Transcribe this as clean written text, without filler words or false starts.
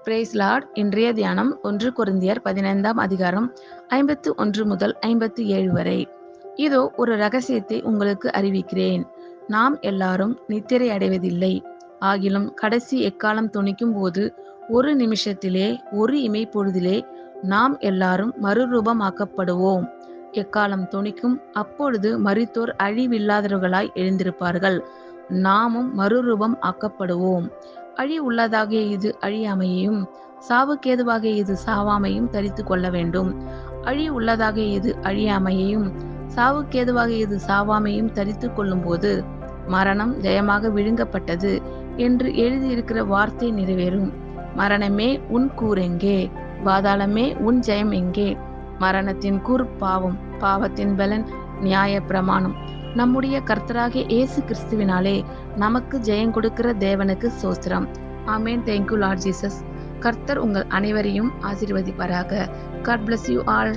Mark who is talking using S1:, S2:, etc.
S1: Price Lord. இன்றைய தியானம் 1 கொரிந்தியர் 15ஆம் அதிகாரம் 51 முதல் 57 வரை. இதோ ஒரு ரகசியத்தை உங்களுக்கு அறிவிக்கிறேன். நாம் எல்லாரும் நித்திரை அடைவதில்லை. ஆகிலும் கடைசி எக்காலம் தொனிக்கும் போது ஒரு நிமிஷத்திலே, ஒரு இமைப்பொழுதிலே நாம் எல்லாரும் மறுரூபமாக்கப்படுவோம். எக்காலம் தொனிக்கும், அப்பொழுது மரித்தோர் அழிவில்லாதவர்களாய் எழுந்திருப்பார்கள். நாமும் மறுரூபம் ஆக்கப்படுவோம். உள்ளதாகிய இது அழியாமையையும், சாவுக்கேதுவாகிய இது சாவாமையும் தரித்து கொள்ள வேண்டும். உள்ளதாகிய இது அழியாமையையும், சாவுக்கேதுவாகிய இது சாவாமையும் தரித்து கொள்ளும் போது மரணம் ஜெயமாக விழுங்கப்பட்டது என்று எழுதியிருக்கிற வார்த்தை நிறைவேறும். மரணமே உன் கூரெங்கே? பாதாளமே உன் ஜெயம் எங்கே? மரணத்தின் கூர் பாவம், பாவத்தின் பலன் நியாய பிரமாணம். நம்முடைய கர்த்தராகிய இயேசு கிறிஸ்துவினாலே நமக்கு ஜெயம் கொடுக்கிற தேவனுக்கு ஸ்தோத்திரம். ஆமென். Thank you Lord Jesus. கர்த்தர் உங்கள் அனைவரையும் ஆசீர்வதிப்பாராக. God bless you all.